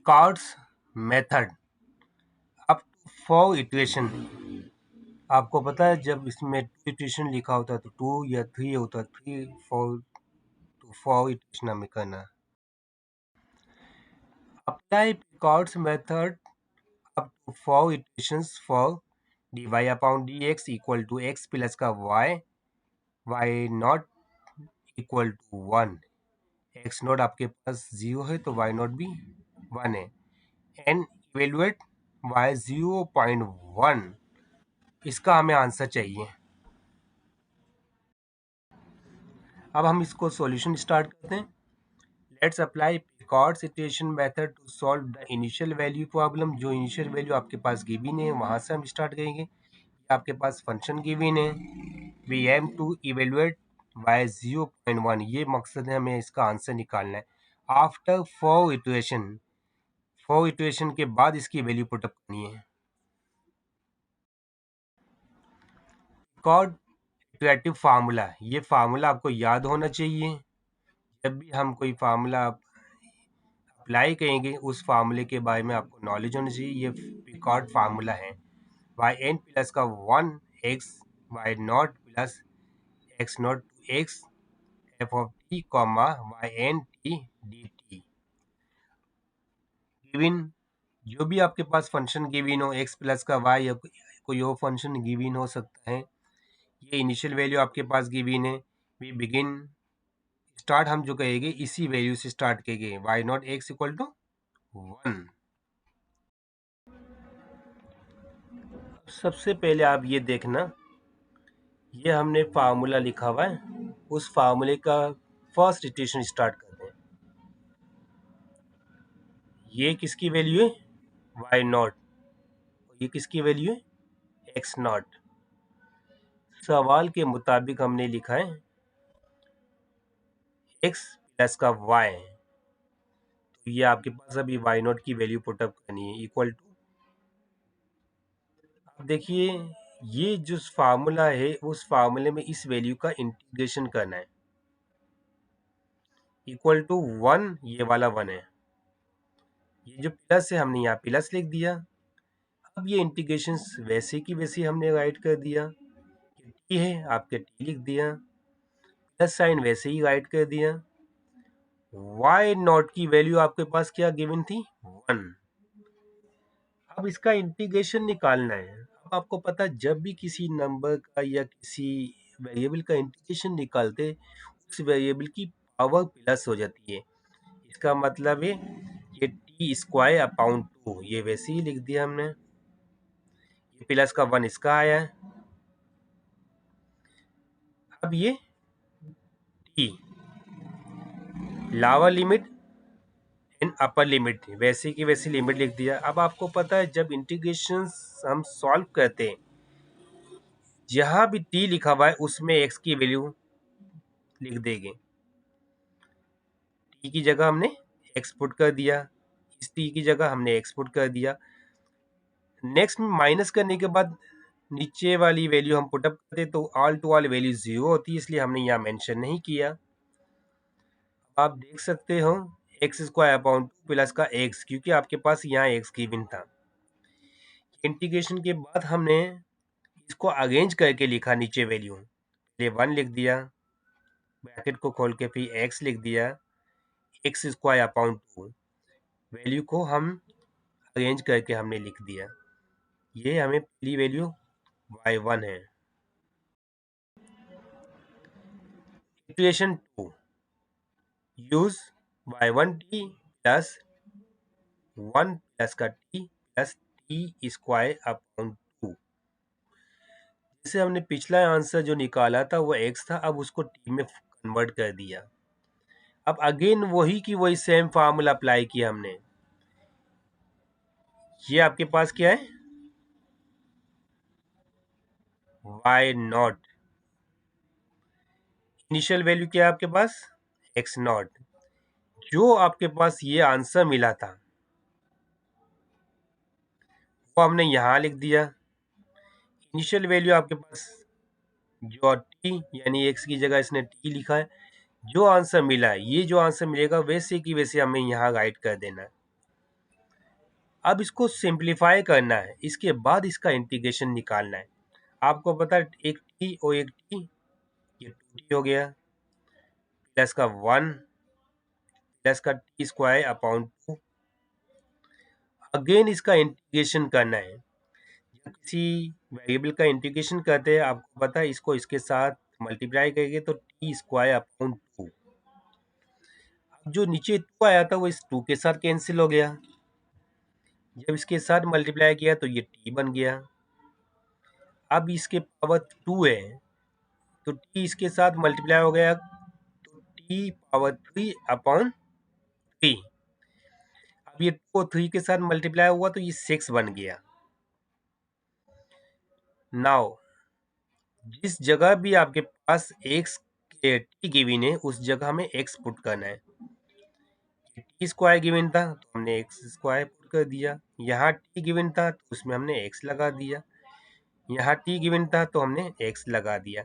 Picard's method up to 4 iteration. आपको पता है जब इसमें 2 इटरेशन लिखा होता है तो 2 या 3 होता है, 3 4 to 4 इटरेशन हमें करना है। Apply Picard's method up to 4 iterations for dy upon dx equal to x plus का y not equal to 1, x not आपके पास 0 है तो y नॉट भी 1 है, एंड इवेलुएट y 0.1। इसका हमें आंसर चाहिए। अब हम इसको सॉल्यूशन स्टार्ट करते हैं। Let's apply Picard's iteration method to solve the initial value problem. जो इनिशियल वैल्यू आपके पास गिवन है वहां से हम स्टार्ट करेंगे। आपके पास फंक्शन गिवन है, we aim to evaluate by 0.1, ये मकसद है, हमें इसका आंसर निकालना है। आफ्टर 4 इटरेशन के बाद इसकी वैल्यू पुटअप करनी है। कॉर्ड इटरेटिव फार्मूला, ये फार्मूला आपको याद होना चाहिए। जब भी हम कोई फार्मूला अप्लाई करेंगे उस फार्मूले के बारे में आपको नॉलेज होनी चाहिए। ये पिकॉर्ड फार्मूला है, वाई एन प्लस का 1 x y naught plus x naught to x f of t comma y n t d t. Given जो भी आपके पास फंक्शन गिवन हो, एक्स प्लस का वाई या कोई और फंक्शन गिवन हो सकता है, ये इनिशियल वैल्यू आपके पास गिवन है। वी बिगिन स्टार्ट हम जो कहेंगे इसी वैल्यू से स्टार्ट करेंगे, y naught x equal to 1। सबसे पहले आप ये देखना, ये हमने फार्मूला लिखा हुआ है, उस फार्मूले का फर्स्ट इटरेशन स्टार्ट करते हैं। ये किसकी वैल्यू है? Y naught. ये किसकी वैल्यू है? X naught. सवाल के मुताबिक हमने लिखा है एक्स प्लस का वाई, तो ये आपके पास अभी वाई नॉट की वैल्यू पुटअप करनी है इक्वल टू। अब देखिए ये जो फार्मूला है उस फार्मूले में इस वैल्यू का इंटीग्रेशन करना है, इक्वल टू 1, ये वाला 1 है, ये जो प्लस है हमने यहाँ प्लस लिख दिया। अब ये इंटीग्रेशन वैसे की वैसे हमने राइट कर दिया, टी है आपके टी लिख दिया, प्लस साइन वैसे ही राइट कर दिया। वाई नॉट की वैल्यू आपके पास क्या गिवन थी? 1। अब इसका इंटीग्रेशन निकालना है। अब आपको पता है जब भी किसी नंबर का या किसी वेरिएबल का इंटीग्रेशन निकालते उस वेरिएबल की पावर प्लस हो जाती है। इसका मतलब है ये टी स्क्वायर अपॉन 2, ये वैसे ही लिख दिया हमने, ये प्लस का 1 इसका आया है। अब ये T lower limit and upper limit वैसे की वैसी लिमिट लिख दिया। अब आपको पता है जब इंटीग्रेशन हम सॉल्व करते हैं जहां भी टी लिखा हुआ है उसमें एक्स की वैल्यू लिख देंगे। टी की जगह हमने एक्स पुट कर दिया, इस टी की जगह हमने एक्स पुट कर दिया। नेक्स्ट में माइनस करने के बाद नीचे वाली वैल्यू हम पुटअप करते तो ऑल टू ऑल वैल्यू 0 होती है, इसलिए हमने यहाँ मेंशन नहीं किया। आप देख सकते हो एक्स स्क्वायर अपॉन 2 प्लस का एक्स, क्योंकि आपके पास यहाँ एक्स गिवन था। इंटीग्रेशन के बाद हमने इसको अरेंज करके लिखा, नीचे वैल्यू पहले 1 लिख दिया, ब्रैकेट को खोल के फिर एक्स लिख दिया, एक्स स्क्वायर अपॉन 2 वैल्यू को हम अरेंज करके हमने लिख दिया। ये हमें पहली वैल्यू y1 है। Equation 2, use y1t plus 1 plus का t plus T square upon 2। जैसे हमने पिछला आंसर जो निकाला था वो x था, अब उसको t में कन्वर्ट कर दिया। अब अगेन वही की वही सेम फार्मूला अप्लाई किया हमने। ये आपके पास क्या है? y not. इनिशियल वैल्यू क्या है आपके पास? x not. जो आपके पास ये आंसर मिला था वो हमने यहां लिख दिया। इनिशियल वैल्यू आपके पास जो टी यानी x की जगह इसने t लिखा है, जो आंसर मिला है ये जो आंसर मिलेगा वैसे की वैसे हमें यहाँ राइट कर देना है। अब इसको सिंप्लीफाई करना है, इसके बाद इसका इंटीग्रेशन निकालना है। आपको पता है एक टी और एक टी, ये 2t हो गया, प्लस का 1 प्लस का टी स्क्वायर अपॉन 2। अगेन इसका इंटीग्रेशन करना है। जब किसी वेरिएबल का इंटीग्रेशन करते हैं, आपको पता है इसको इसके साथ मल्टीप्लाई करेंगे तो टी स्क्वायर अपॉन 2। अब जो नीचे 2 आया था वो इस 2 के साथ कैंसिल हो गया। जब इसके साथ मल्टीप्लाई किया तो ये टी बन गया। अब इसके पावर 2 है तो टी इसके साथ मल्टीप्लाई हो गया तो टी पावर 3 अपॉन 3। अब ये 2 और 3 के साथ मल्टीप्लाई हुआ तो ये 6 बन गया। नाउ जिस जगह भी आपके पास एक्स टी गिवन है उस जगह हमें एक्स पुट करना है। टी स्क्वायर गिवन था तो हमने एक्स स्क्वायर पुट कर दिया। यहाँ टी गिवन था तो उसमें हमने एक्स लगा दिया। यहाँ टी गिवन था तो हमने एक्स लगा दिया।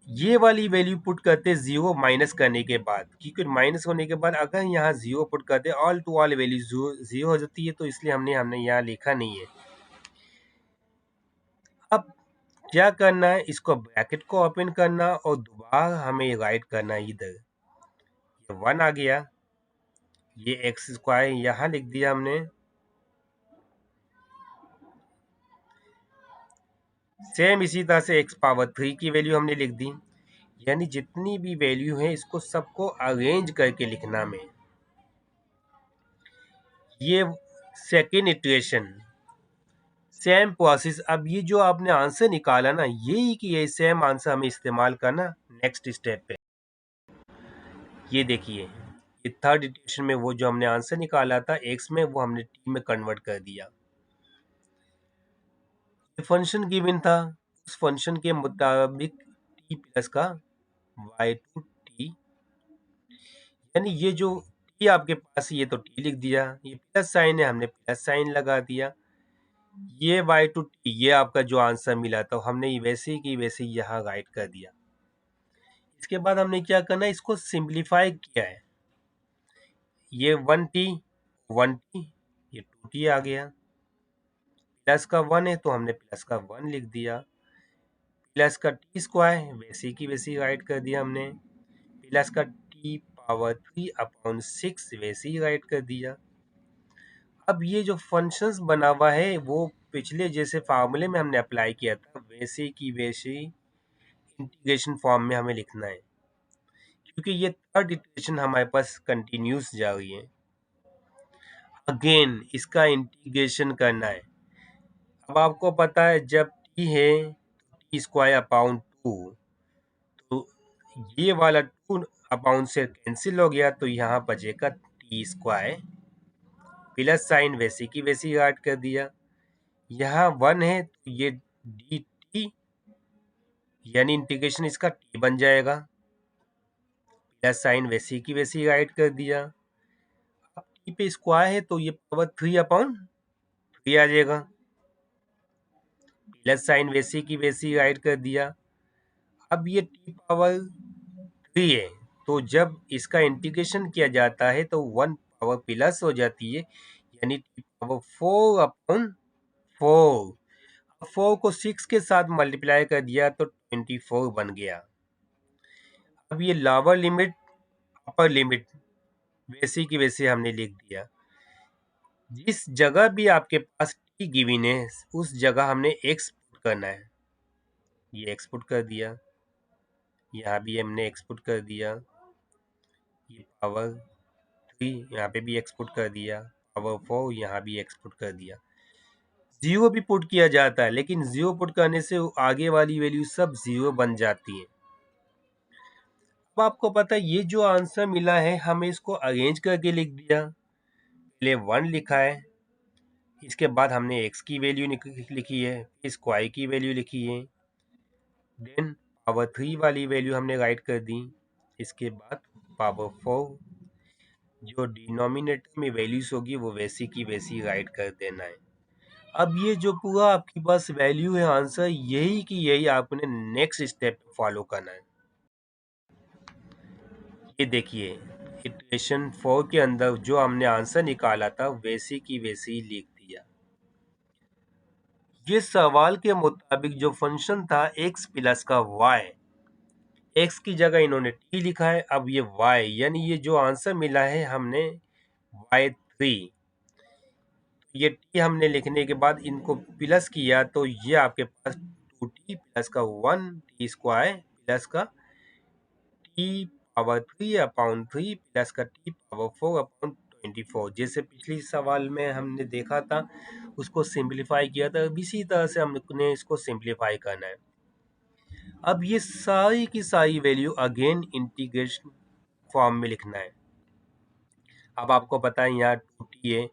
ये वाली वैल्यू पुट करते जीरो माइनस करने के बाद, क्योंकि माइनस होने के बाद अगर यहाँ जीरो पुट करते all to all value zero हो जाती है, तो इसलिए हमने यहाँ लिखा नहीं है। अब क्या करना है, इसको ब्रैकेट को ओपन करना और दोबारा हमें राइट करना है इधर। ये 1 आ गया, ये एक्स स्क्वायर यहाँ लिख दिया हमने। सेम इसी तरह से एक्स पावर 3 की वैल्यू हमने लिख दी। यानी जितनी भी वैल्यू है इसको सबको अरेंज करके लिखना में। ये सेकेंड इटरेशन, सेम प्रोसेस। अब ये जो आपने आंसर निकाला ना, यही कि ये सेम आंसर हमें इस्तेमाल करना नेक्स्ट स्टेप पे। ये देखिए, ये थर्ड इटरेशन में वो जो हमने आंसर निकाला था एक्स में, वो हमने टी में कन्वर्ट कर दिया। फंक्शन गिवन था, उस फंक्शन के मुताबिक टी प्लस का वाई टू टी, यानी ये जो टी आपके पास ये तो टी लिख दिया, ये प्लस साइन है हमने प्लस साइन लगा दिया। ये वाई टू टी, ये आपका जो आंसर मिला था हमने वैसे ही की वैसे ही यहाँ राइट कर दिया। इसके बाद हमने क्या करना है, इसको सिंप्लीफाई किया है। ये 1t 1t, ये 2t आ गया। प्लस का 1 है तो हमने प्लस का 1 लिख दिया। प्लस का टी स्क्वायर वैसे की वैसे ही राइट कर दिया हमने। प्लस का टी पावर 3 अपॉन 6 वैसे ही राइट कर दिया। अब ये जो फंक्शंस बना हुआ है वो पिछले जैसे फार्मूले में हमने अप्लाई किया था वैसे की वैसे ही इंटीग्रेशन फॉर्म में हमें लिखना है, क्योंकि ये थर्ड इटरेशन हमारे पास कंटिन्यूस जा रही है। अगेन इसका इंटीग्रेशन करना है। अब आपको पता है जब टी है टी स्क्वायर अपॉन 2, तो ये वाला 2 अपॉन से कैंसिल हो गया तो यहाँ बचेगा टी स्क्वायर, प्लस साइन वैसे की वैसे ही ऐड कर दिया। यहाँ 1 है तो ये डी टी, यानी इंटीग्रेशन इसका टी बन जाएगा। प्लस साइन वैसे की वैसे ही ऐड कर दिया। अब टी पे स्क्वायर है तो ये पावर 3 अपॉन 3 आ जाएगा। प्लस साइन वैसे की वैसे ही ऐड कर दिया। अब ये टी पावर 3 है तो जब इसका इंटीग्रेशन किया जाता है तो 1 पावर प्लस हो जाती है, यानी टी पावर 4 अपॉन 4। 4 को 6 के साथ मल्टीप्लाई कर दिया तो 24 बन गया। अब ये लोअर लिमिट अपर लिमिट वैसे की वैसे हमने लिख दिया। जिस जगह भी आपके पास टी गिवन है उस जगह हमने एक्स पुट करना है। ये एक्स पुट कर दिया, यहाँ भी हमने एक्स पुट कर दिया। ये पावर 3 यहाँ पे भी एक्स पुट कर दिया, पावर 4 यहाँ भी एक्स पुट कर दिया। जीरो भी पुट किया जाता है, लेकिन जीरो पुट करने से आगे वाली वैल्यू सब जीरो बन जाती है। अब आपको पता है ये जो आंसर मिला है हमें इसको अरेंज करके लिख दिया। पहले 1 लिखा है, इसके बाद हमने x की वैल्यू लिखी है, स्क्वायर की वैल्यू लिखी है, देन पावर 3 वाली वैल्यू हमने राइट कर दी। इसके बाद पावर 4, जो डिनोमिनेटर में वैल्यूज होगी वो वैसी की वैसी राइट कर देना है। अब ये जो पूरा आपके पास वैल्यू है आंसर, यही की यही आपने नेक्स्ट स्टेप फॉलो करना है। ये देखिए इक्वेशन 4 के अंदर जो हमने आंसर निकाला था वैसी की वैसी ही लिख दिया। ये सवाल के मुताबिक जो फंक्शन था x प्लस का y, x की जगह इन्होंने t लिखा है, अब ये y यानी ये जो आंसर मिला है हमने y3, ये t हमने लिखने के बाद इनको प्लस किया तो ये आपके पास 2t प्लस का 1t स्क्वायर प्लस का t पावर 3 अपॉन 3 प्लस का t पावर 4 अपॉन 24। जैसे पिछली सवाल में हमने देखा था उसको सिंप्लीफाई किया था, इसी तरह से हमने इसको सिंप्लीफाई करना है। अब ये सारी की सारी वैल्यू अगेन इंटीग्रेशन फॉर्म में लिखना है। अब आपको पता है यहाँ 2t है,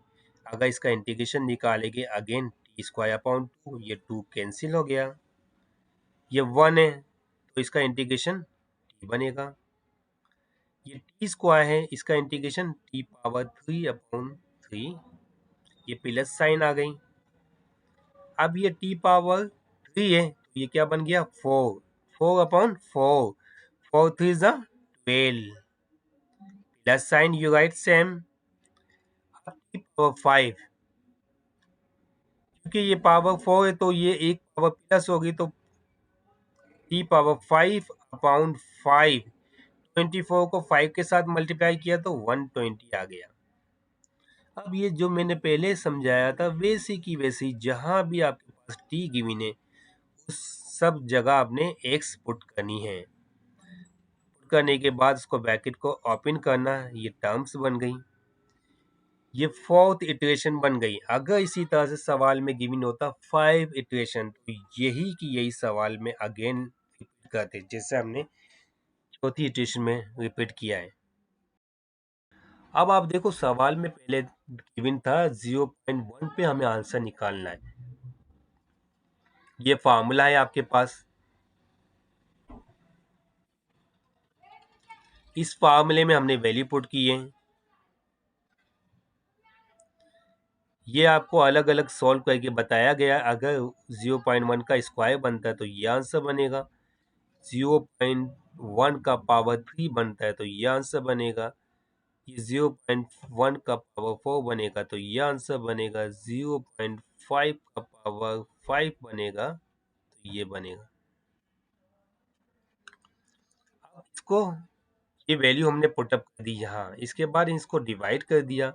अगर इसका इंटीग्रेशन निकालेंगे अगेन t स्क्वायर अपॉन 2, ये 2 कैंसिल हो गया, ये 1 है तो इसका इंटीग्रेशन t बनेगा, ये टी स्क्वायर है इसका इंटीग्रेशन t पावर 3 अपॉन 3, ये प्लस साइन आ गई। अब ये t पावर 3 है तो ये क्या बन गया 4, 4 upon 4, 4 3 is 12, plus sign you right same. अब t पावर 5, क्योंकि ये पावर 4 है तो ये एक पावर प्लस होगी तो t पावर 5 अपॉन 5, 24 को 5 के साथ मल्टीप्लाई किया तो 120 आ गया। अब ये जो मैंने पहले समझाया था वैसी की वैसी जहां भी आपके पास t गिवन है उस सब जगह आपने x पुट करनी है। पुट करने के बाद उसको ब्रैकेट को ओपन करना, ये टर्म्स बन गई, ये फोर्थ इटरेशन बन गई। अगर इसी तरह से सवाल में गिवन होता 5 इटरेशन तो यही की यही सवाल में अगेन रिपीट करते, जैसे हमने चौथी इटरेशन में रिपीट किया है। अब आप देखो सवाल में पहले गिवन था 0.1 पे हमें आंसर निकालना है, ये फार्मूला है आपके पास, इस फार्मूले में हमने वैल्यू पुट की है, ये आपको अलग अलग सॉल्व करके बताया गया। अगर 0.1 का स्क्वायर बनता है तो ये आंसर बनेगा, 0.1 का पावर 3 बनता है तो ये आंसर बनेगा, ये 0.1 का पावर 4 बनेगा तो ये आंसर बनेगा, 0.5 का पावर 5 बनेगा तो ये बनेगा। अब इसको ये वैल्यू हमने पुटअप कर दी यहाँ, इसके बाद इसको डिवाइड कर दिया,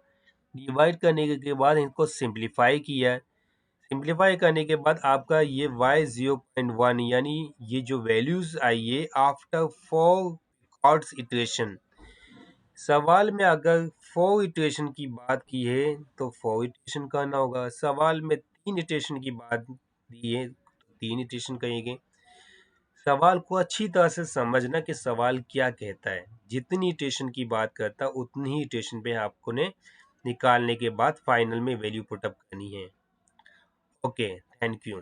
डिवाइड करने के बाद इनको सिंप्लीफाई किया, सिंप्लीफाई करने के बाद आपका ये y 0.1 यानी ये जो वैल्यूज आई है आफ्टर 4 रिकॉर्ड्स इटरेशन। सवाल में अगर 4 इटरेशन की बात की है तो 4 इटरेशन करना होगा, सवाल में 3 इटरेशन की बात दी है तो 3 इटरेशन करेंगे। सवाल को अच्छी तरह से समझना कि सवाल क्या कहता है, जितनी इटरेशन की बात करता है उतनी ही इटरेशन पे आपको ने निकालने के बाद फाइनल में वैल्यू पुटअप करनी है। Okay, thank you.